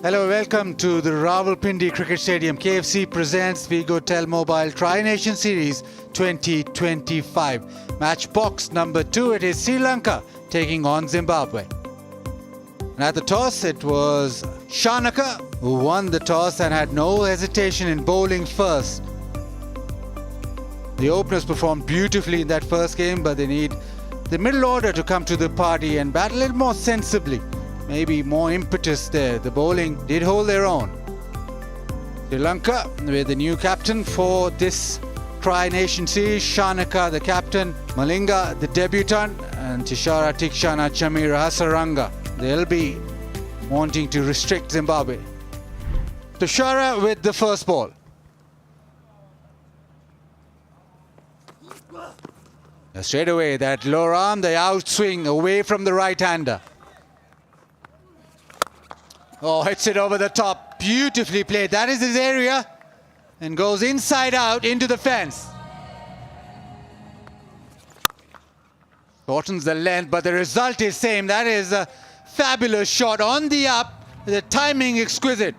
Hello, welcome to the Rawalpindi Cricket Stadium. KFC presents Vigo Tel Mobile Tri-Nation Series 2025. Match box number 2, it is Sri Lanka taking on Zimbabwe. And at the toss, it was Shanaka who won the toss and had no hesitation in bowling first. The openers performed beautifully in that first game, but they need the middle order to come to the party and bat a little more sensibly. Maybe more impetus there. The bowling did hold their own. Sri Lanka with the new captain for this Tri-Nation Series. Shanaka, the captain. Malinga, the debutant. And Tishara Tikshana Chamira Hasaranga. They'll be wanting to restrict Zimbabwe. Tishara with the first ball. Straight away, that lower arm, the outswing away from the right-hander. Oh, hits it over the top. Beautifully played. That is his area. And goes inside out into the fence. Shortens the length, but the result is same. That is a fabulous shot on the up. The timing exquisite.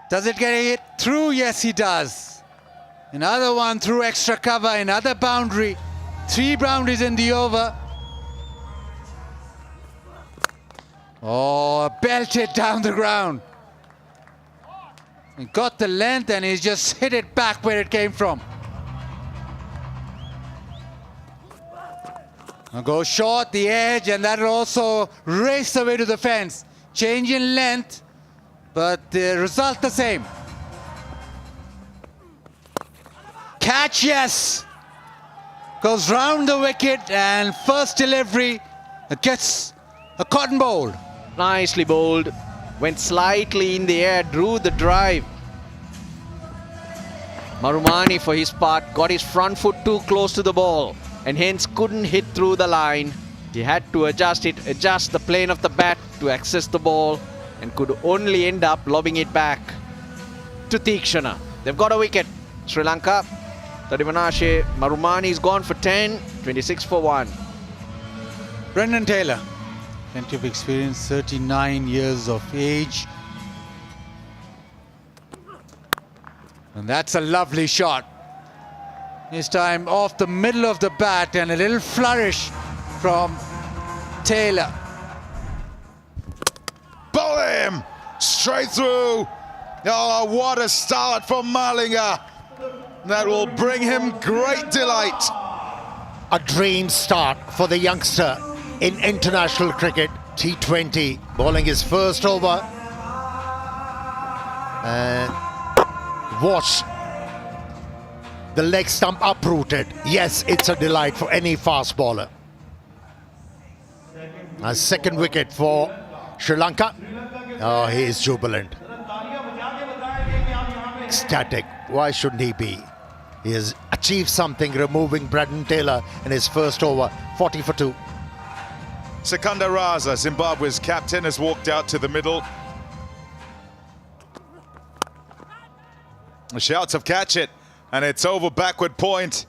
Does it get it through? Yes, he does. Another one through extra cover, another boundary. 3 boundaries in the over. Oh, belted down the ground. He got the length and he's just hit it back where it came from. Now go short, the edge, and that'll also race away to the fence. Change in length, but the result the same. Catch, yes. Goes round the wicket and first delivery gets a cotton bowl. Nicely bowled, went slightly in the air, drew the drive. Marumani for his part got his front foot too close to the ball and hence couldn't hit through the line. He had to adjust the plane of the bat to access the ball and could only end up lobbing it back to Tikshana. They've got a wicket. Sri Lanka, Tadivanashe Marumani is gone for 10, 26 for 1. Brendan Taylor. Plenty of experience, 39 years of age. And that's a lovely shot. This time off the middle of the bat and a little flourish from Taylor. Bowl him! Straight through! Oh, what a start from Malinga! That will bring him great delight. A dream start for the youngster in international cricket, T20, bowling his first over. And watch the leg stump uprooted. Yes, it's a delight for any fast bowler. A second wicket for Sri Lanka. Oh, he is jubilant. Ecstatic. Why shouldn't he be? He has achieved something, removing Brendan Taylor in his first over, 40 for 2. Sekunda Raza, Zimbabwe's captain, has walked out to the middle. The shouts of catch it, and it's over backward point.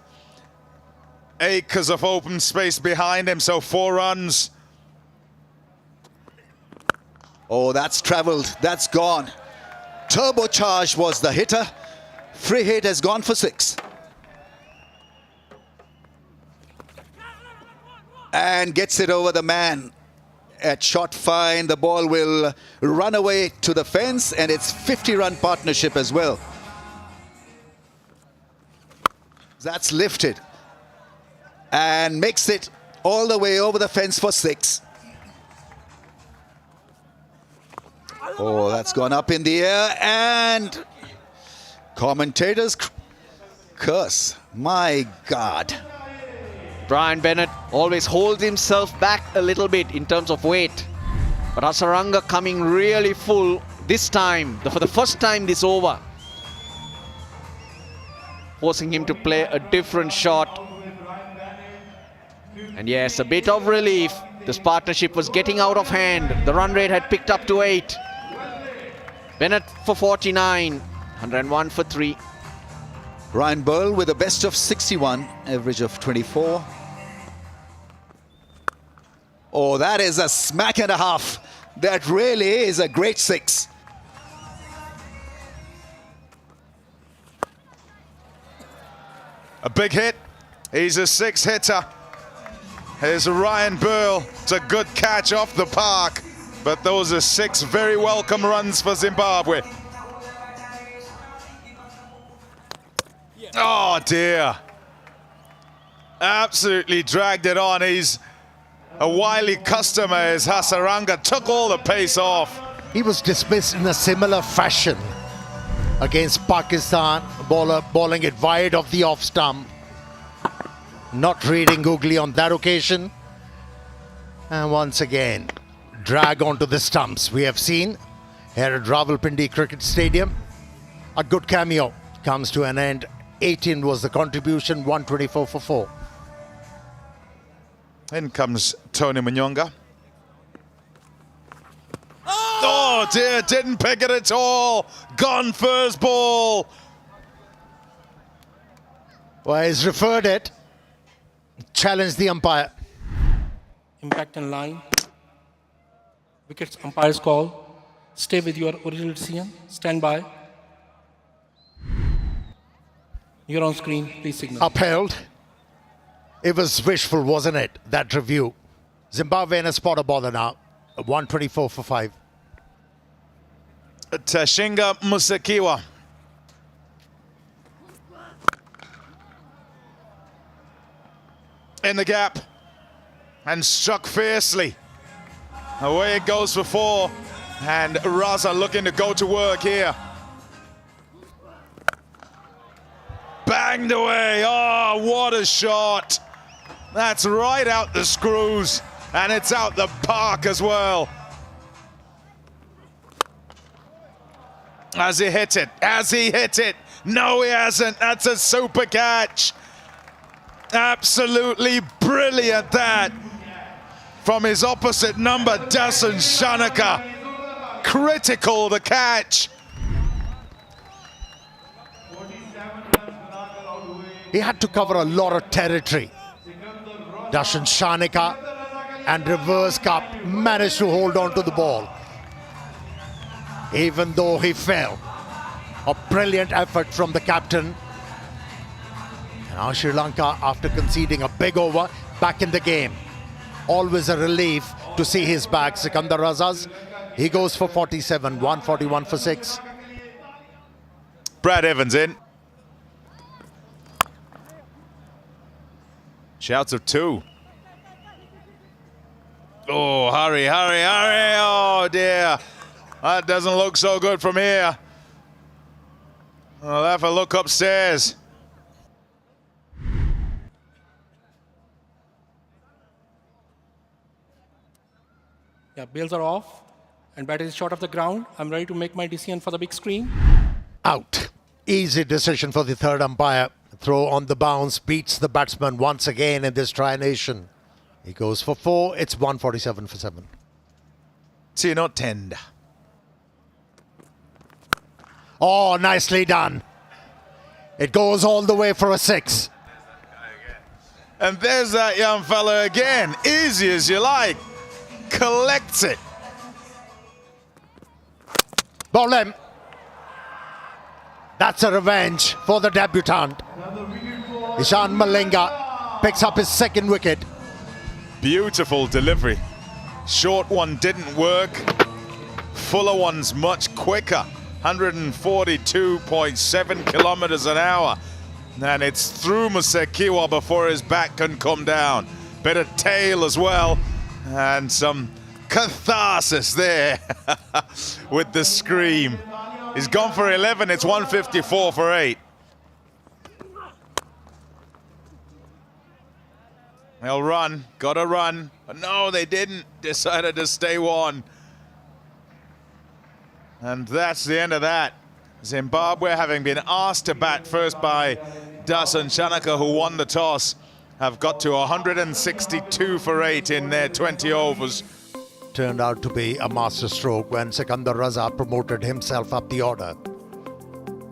Acres of open space behind him, so 4 runs. Oh, that's travelled, that's gone. Turbocharged was the hitter. Free hit has gone for 6. And gets it over the man at shot fine. The ball will run away to the fence, and it's 50-run partnership as well. That's lifted and makes it all the way over the fence for 6. Oh, that's gone up in the air, and commentators curse. My God. Brian Bennett always holds himself back a little bit in terms of weight. But Hasaranga coming really full this time, for the first time this over. Forcing him to play a different shot. And yes, a bit of relief. This partnership was getting out of hand. The run rate had picked up to 8. Bennett for 49, 101 for 3. Ryan Burl with a best of 61, average of 24. Oh, that is a smack and a half. That really is a great 6. A big hit. He's a 6 hitter. Here's Ryan Burl. It's a good catch off the park. But those are 6 very welcome runs for Zimbabwe. Oh dear. Absolutely dragged it on. He's a wily customer, is Hasaranga. Took all the pace off. He was dismissed in a similar fashion against Pakistan, bowling it wide of the off stump. Not reading googly on that occasion. And once again, drag onto the stumps. We have seen here at Rawalpindi Cricket Stadium. A good cameo comes to an end. 18 was the contribution, 124 for 4. In comes Tony Munyonga. Oh dear, didn't pick it at all. Gone first ball. Well, he's referred it. Challenged the umpire. Impact and line. Wickets umpire's call. Stay with your original decision. Stand by. You're on screen. Please signal. Upheld. It was wishful, wasn't it, that review? Zimbabwe in a spot of bother now. 124 for 5. Tashinga Musekiwa. In the gap. And struck fiercely. Away it goes for 4. And Raza looking to go to work here. Banged away. Oh, what a shot. That's right out the screws. And it's out the park as well. Has he hit it? Has he hit it? No, he hasn't. That's a super catch. Absolutely brilliant that. From his opposite number, Dasan Shanaka. Critical, the catch. He had to cover a lot of territory. Dasan Shanaka and reverse cup managed to hold on to the ball. Even though he fell. A brilliant effort from the captain. And now Sri Lanka, after conceding a big over, back in the game. Always a relief to see his back. Sikandar Razas, he goes for 47, 141 for 6. Brad Evans in. Shouts of 2. Oh, hurry, hurry, hurry. Oh, dear. That doesn't look so good from here. I'll have a look upstairs. Yeah, bails are off. And bat is short of the ground. I'm ready to make my decision for the big screen. Out. Easy decision for the third umpire. Throw on the bounce, beats the batsman once again in this tri-nation. He goes for 4. It's 147 for 7. Tino Tenda. Oh, nicely done. It goes all the way for a 6. And there's that young fella again. Easy as you like. Collects it. Bowlem. That's a revenge for the debutant. Ishan Malinga picks up his second wicket. Beautiful delivery. Short one didn't work. Fuller one's much quicker. 142.7 kilometers an hour. And it's through Musekiwa before his back can come down. Bit of tail as well. And some catharsis there with the scream. He's gone for 11. It's 154 for 8. They'll run. Gotta run. But no, they didn't. Decided to stay one. And that's the end of that. Zimbabwe, having been asked to bat first by Dasan Shanaka, who won the toss, have got to 162 for 8 in their 20 overs. Turned out to be a masterstroke when Sikandar Raza promoted himself up the order.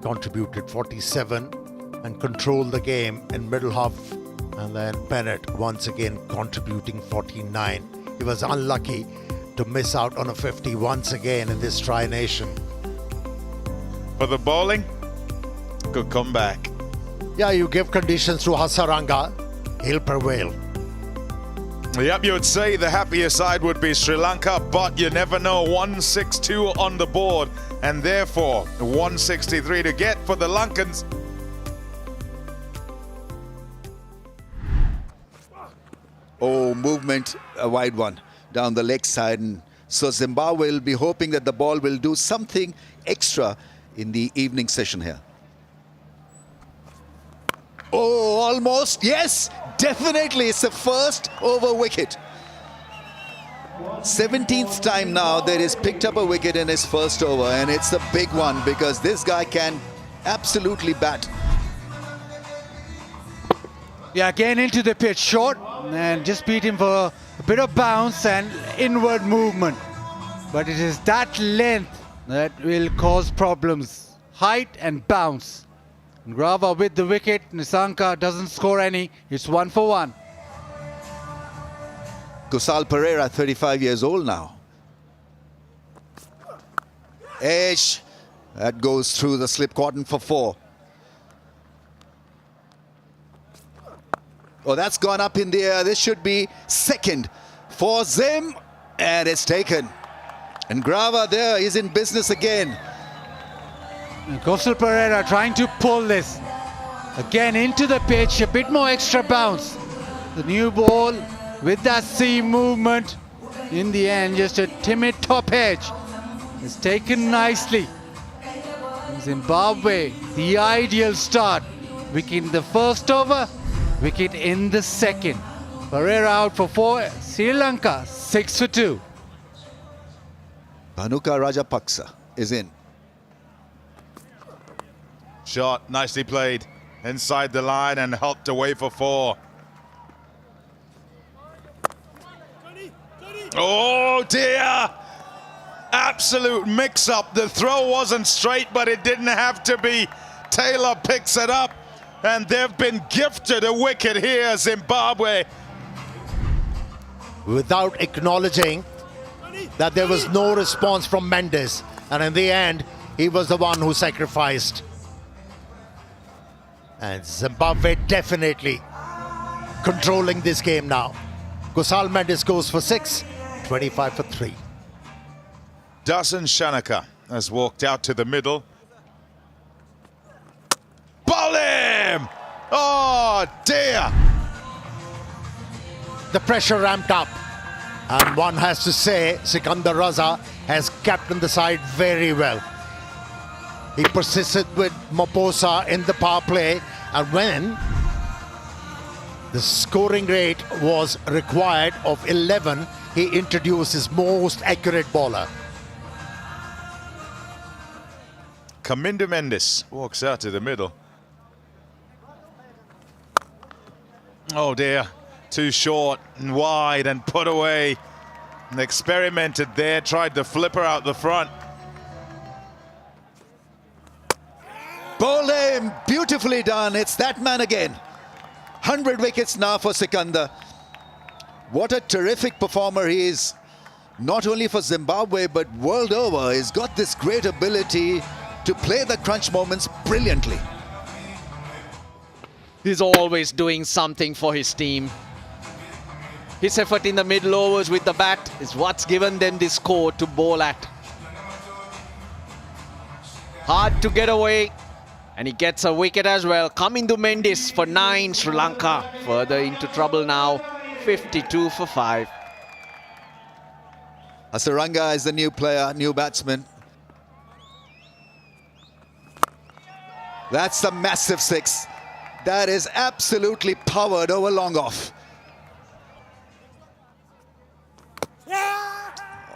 Contributed 47 and controlled the game in middle half. And then Bennett once again contributing 49. He was unlucky to miss out on a 50 once again in this tri-nation. For the bowling, good comeback. Yeah, you give conditions to Hasaranga, he'll prevail. Yep, you would say the happier side would be Sri Lanka, but you never know. 162 on the board, and therefore 163 to get for the Lankans. Oh, movement, a wide one down the leg side. And so Zimbabwe will be hoping that the ball will do something extra in the evening session here. Oh, almost. Yes, definitely. It's the first over wicket. 17th time now that he's picked up a wicket in his first over, and it's a big one because this guy can absolutely bat. Yeah, again into the pitch, short, and just beat him for a bit of bounce and inward movement. But it is that length that will cause problems. Height and bounce. Grava with the wicket. Nissanka doesn't score any. It's 1 for 1. Kusal Pereira, 35 years old now. Edge. That goes through the slip cordon for 4. Oh, that's gone up in the air. This should be second for Zim. And it's taken. And Grava there is in business again. And Kusal Pereira trying to pull this. Again into the pitch. A bit more extra bounce. The new ball with that seam movement. In the end, just a timid top edge. It's taken nicely. Zimbabwe, the ideal start. Wicket in the first over. Wicket in the second. Pereira out for 4. Sri Lanka 6 for 2. Bhanuka Rajapaksa is in. Shot, nicely played. Inside the line and helped away for 4. Oh dear! Absolute mix-up. The throw wasn't straight, but it didn't have to be. Taylor picks it up, and they've been gifted a wicket here, Zimbabwe. Without acknowledging that there was no response from Mendes, and in the end he was the one who sacrificed. And Zimbabwe definitely controlling this game now. Kusal Mendes goes for 6, 25 for 3. Dasan Shanaka has walked out to the middle. Ball him! Oh dear! The pressure ramped up, and one has to say Sikandar Raza has captained the side very well. He persisted with Maposa in the power play, and when the scoring rate was required of 11, he introduced his most accurate bowler. Kamindu Mendes walks out to the middle. Oh dear, too short and wide and put away. And experimented there, tried to flip her out the front. Bowled him, beautifully done. It's that man again. 100 wickets now for Sikandar. What a terrific performer he is. Not only for Zimbabwe, but world over. He's got this great ability to play the crunch moments brilliantly. He's always doing something for his team. His effort in the middle overs with the bat is what's given them this score to bowl at. Hard to get away. And he gets a wicket as well. Kamindu Mendes for 9. Sri Lanka further into trouble now. 52 for 5. Hasaranga is the new player, new batsman. That's a massive 6. That is absolutely powered over long off.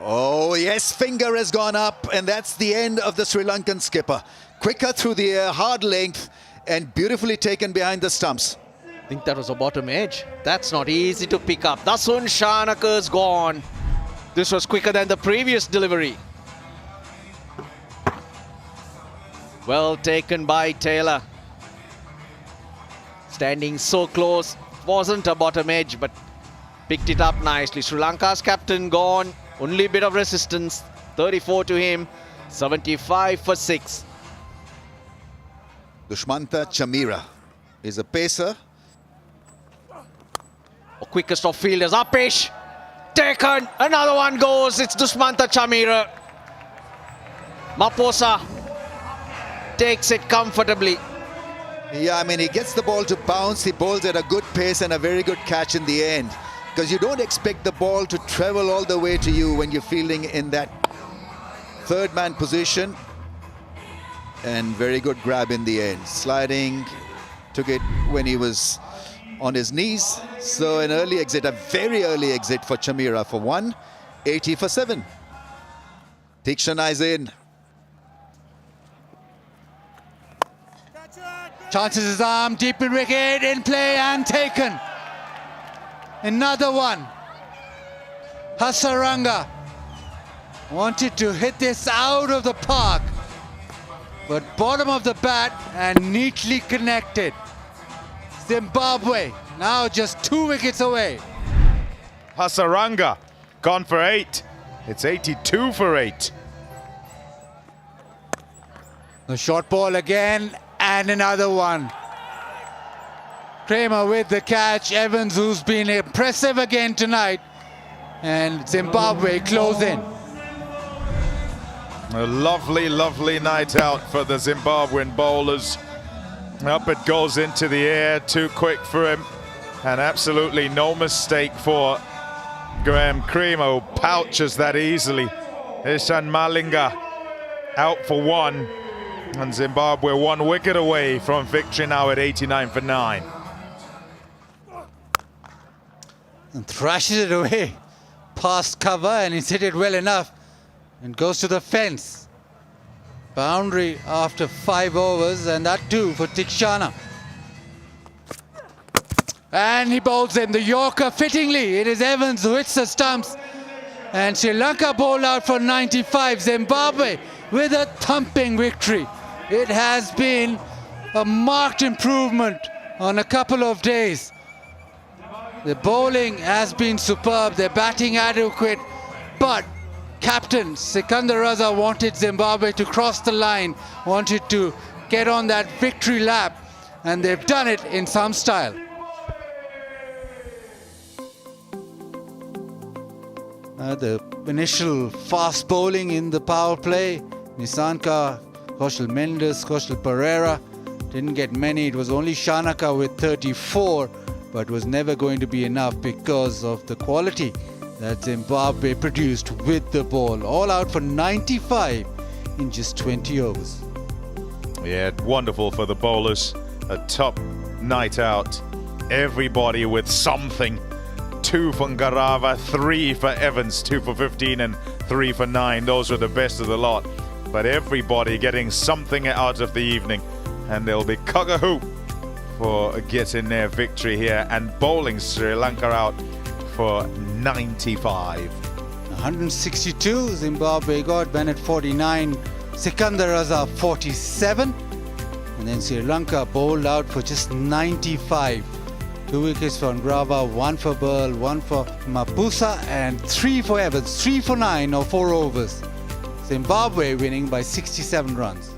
Oh yes, finger has gone up, and that's the end of the Sri Lankan skipper. Quicker through the air, hard length, and beautifully taken behind the stumps. I think that was a bottom edge. That's not easy to pick up. Dasun Shanaka's gone. This was quicker than the previous delivery. Well taken by Taylor. Standing so close. Wasn't a bottom edge, but picked it up nicely. Sri Lanka's captain gone. Only a bit of resistance. 34 to him. 75 for 6. Dushmantha Chamira is a pacer. Quickest of fielders. Apesh. Taken. Another one goes. It's Dushmantha Chamira. Maposa takes it comfortably. Yeah, I mean, he gets the ball to bounce. He bowls at a good pace and a very good catch in the end. Because you don't expect the ball to travel all the way to you when you're fielding in that third man position. And very good grab in the end. Sliding, took it when he was on his knees. So an early exit, a very early exit for Chamira for 1, 80 for 7. Tikshana is in. Chances his arm, deep in wicket, in play and taken. Another one. Hasaranga wanted to hit this out of the park, but bottom of the bat and neatly connected. Zimbabwe now just 2 wickets away. Hasaranga gone for 8. It's 82 for 8. The short ball again and another one. Kramer with the catch. Evans, who's been impressive again tonight, and Zimbabwe close in. A lovely, lovely night out for the Zimbabwean bowlers. Up it goes into the air, too quick for him. And absolutely no mistake for Graham Cremer, who pouches that easily. Ishan Malinga out for 1. And Zimbabwe 1 wicket away from victory now at 89 for 9. And thrashes it away past cover, and he's hit it well enough and goes to the fence. Boundary after 5 overs, and that too for Tikshana. And he bowls in the Yorker fittingly. It is Evans who hits the stumps, and Sri Lanka bowled out for 95. Zimbabwe with a thumping victory. It has been a marked improvement on a couple of days. The bowling has been superb, their batting adequate, but captain Sikandar Raza wanted Zimbabwe to cross the line, wanted to get on that victory lap, and they've done it in some style. The initial fast bowling in the power play, Nisanka, Kaushal Mendes, Kaushal Pereira, didn't get many. It was only Shanaka with 34, but was never going to be enough because of the quality that Zimbabwe produced with the ball. All out for 95 in just 20 overs. Yeah, wonderful for the bowlers. A top night out. Everybody with something. 2 for Ngarava, 3 for Evans, 2 for 15 and 3 for 9. Those were the best of the lot. But everybody getting something out of the evening. And they'll be cock-a-hoop for getting their victory here and bowling Sri Lanka out for 95. 162 Zimbabwe got, Bennett 49, Sikandar Raza 47, and then Sri Lanka bowled out for just 95. 2 wickets for Ngrava, 1 for Burl, 1 for Mapusa, and 3 for Evans. 3 for 9 or 4 overs. Zimbabwe winning by 67 runs.